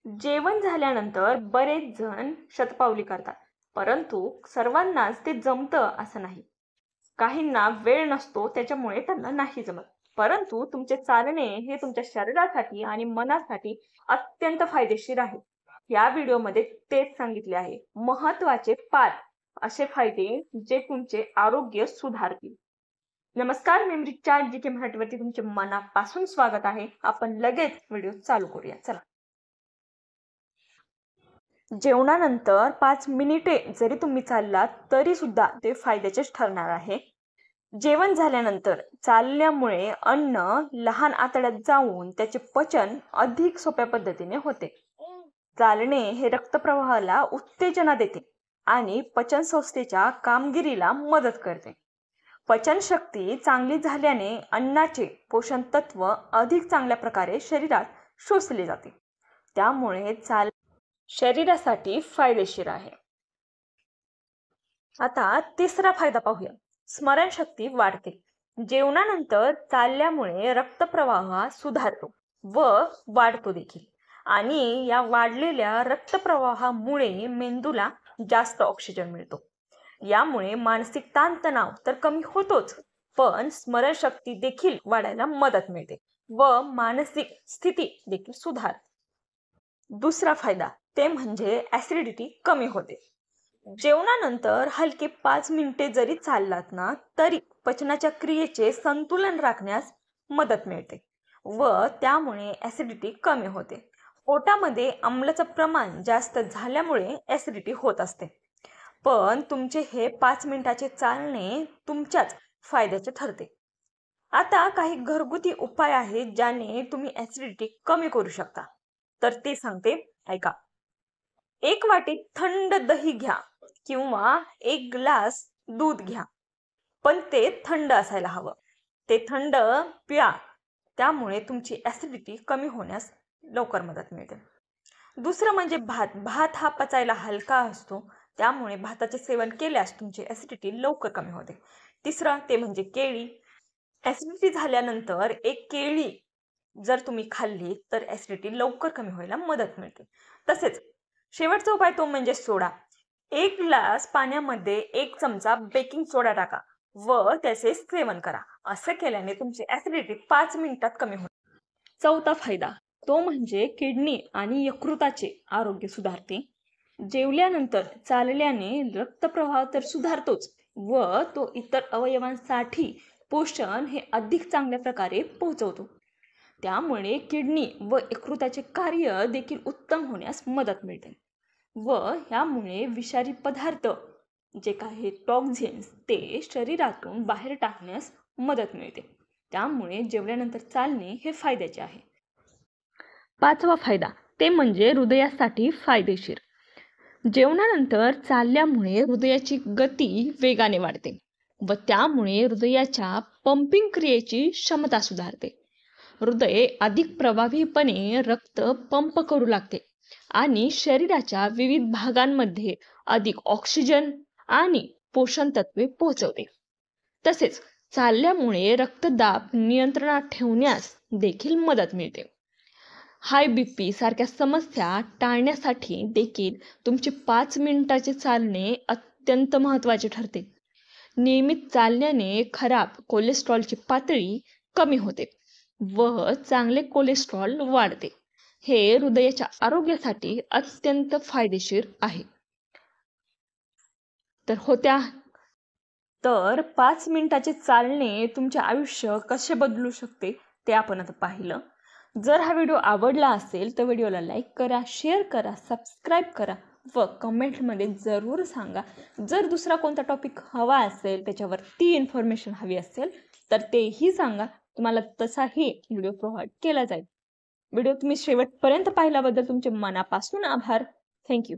जेवण झाल्यानंतर बरेच जण शतपावली करतात, परंतु सर्वांनाच ते जमतं असं नाही. काहींना वेळ नसतो, त्याच्यामुळे त्यांना नाही जमत. परंतु तुमचे चालणे हे तुमच्या शरीरासाठी आणि मनासाठी अत्यंत फायदेशीर आहे. या व्हिडिओमध्ये तेच सांगितले आहे. महत्वाचे 5 असे फायदे जे तुमचे आरोग्य सुधारतील. नमस्कार, मी मृचा GK मराठीवरती तुमचे मनापासून स्वागत आहे. आपण लगेच व्हिडिओ चालू करूया. चला. जेवणानंतर 5 मिनिटे जरी तुम्ही चाललात तरी सुद्धा ते फायद्याचेच ठरणार आहे. जेवण झाल्यानंतर चालल्यामुळे अन्न लहान आतड्यात जाऊन त्याचे पचन अधिक सोप्या पद्धतीने होते. चालणे हे रक्तप्रवाहाला उत्तेजना देते आणि पचन संस्थेच्या कामगिरीला मदत करते. पचनशक्ती चांगली झाल्याने अन्नाचे पोषण तत्व अधिक चांगल्या प्रकारे शरीरात शोषले जाते. त्यामुळे शरीरासाठी फायदेशीर आहे. आता तिसरा फायदा पाहूया. स्मरणशक्ती वाढते. जेवणानंतर चालल्यामुळे रक्तप्रवाह सुधारतो व वाढतो देखील, आणि या वाढलेल्या रक्तप्रवाहामुळे मेंदूला जास्त ऑक्सिजन मिळतो. यामुळे मानसिक ताणतणाव तर कमी होतोच, पण स्मरणशक्ती देखील वाढायला मदत मिळते व मानसिक स्थिती देखील सुधारते. दुसरा फायदा ते म्हणजे ऍसिडिटी कमी होते. जेवणानंतर हलके 5 मिनिटे जरी चाललात ना तरी पचनाच्या क्रियेचे संतुलन राखण्यास मदत मिळते व त्यामुळे ऍसिडिटी कमी होते. पोटामध्ये आम्लाचं प्रमाण जास्त झाल्यामुळे ऍसिडिटी होत असते, पण तुमचे हे 5 मिनिटाचे चालणे तुमच्याच फायद्याचे ठरते. आता काही घरगुती उपाय आहेत ज्याने तुम्ही ऍसिडिटी कमी करू शकता, तर ते सांगते, ऐका. 1 वाटी थंड दही घ्या किंवा 1 ग्लास दूध घ्या, पण ते थंड असायला हवं. ते थंड प्या, त्यामुळे तुमची ऍसिडिटी कमी होण्यास लवकर मदत मिळते. दुसरं म्हणजे भात हा पचायला हलका असतो, त्यामुळे भाताचे सेवन केल्यास तुमची ऍसिडिटी लवकर कमी होते. तिसरं ते म्हणजे केळी. ऍसिडिटी झाल्यानंतर 1 केळी जर तुम्ही खाल्ली तर ऍसिडिटी लवकर कमी व्हायला मदत मिळते. तसेच शेवटचा उपाय तो म्हणजे सोडा. 1 ग्लास पाण्यामध्ये 1 चमचा बेकिंग सोडा टाका व त्याचे सेवन करा. असं केल्याने तुमची ऍसिडिटी 5 मिनिटात कमी होते. चौथा फायदा तो म्हणजे किडनी आणि यकृताचे आरोग्य सुधारते. जेवल्यानंतर चालल्याने रक्तप्रवाह तर सुधारतोच व तो इतर अवयवांसाठी पोषण हे अधिक चांगल्या प्रकारे पोहोचवतो. त्यामुळे किडनी व यकृताचे कार्य देखील उत्तम होण्यास मदत मिळते व ह्यामुळे विषारी पदार्थ जे काही टॉक्झिन्स ते शरीरातून बाहेर टाकण्यास मदत मिळते. त्यामुळे जेवल्यानंतर चालणे हे फायद्याचे आहे. 5वा फायदा ते म्हणजे हृदयासाठी फायदेशीर. जेवणानंतर चालल्यामुळे हृदयाची गती वेगाने वाढते व त्यामुळे हृदयाच्या पंपिंग क्रियेची क्षमता सुधारते. हृदय अधिक प्रभावीपणे रक्त पंप करू लागते आणि शरीराच्या विविध भागांमध्ये अधिक ऑक्सिजन आणि पोषण तत्वे पोहोचवते. तसेच चालल्यामुळे रक्तदाब नियंत्रणात ठेवण्यास देखील मदत मिळते. हाय BP सारख्या समस्या टाळण्यासाठी देखील तुमचे 5 मिनिटाचे चालणे अत्यंत महत्त्वाचे ठरते. नियमित चालण्याने खराब कोलेस्ट्रॉलची पातळी कमी होते व चांगले कोलेस्ट्रॉल वाढते. हे हृदयाच्या आरोग्यासाठी अत्यंत फायदेशीर आहे. तर 5 मिनिटाचे चालणे तुमचे आयुष्य कसे बदलू शकते ते आपण आता पाहिलं. जर हा व्हिडिओ आवडला असेल तर व्हिडिओला लाईक करा, शेअर करा, सबस्क्राईब करा व कमेंटमध्ये जरूर सांगा. जर दुसरा कोणता टॉपिक हवा असेल, त्याच्यावरती इन्फॉर्मेशन हवी असेल तर तेही सांगा. तुम्हाला तसाही व्हिडिओ प्रोव्हाइड केला जाईल. व्हिडिओ तुम्ही शेवटपर्यंत पाहिल्याबद्दल तुमचे मनापासून आभार. थँक्यू.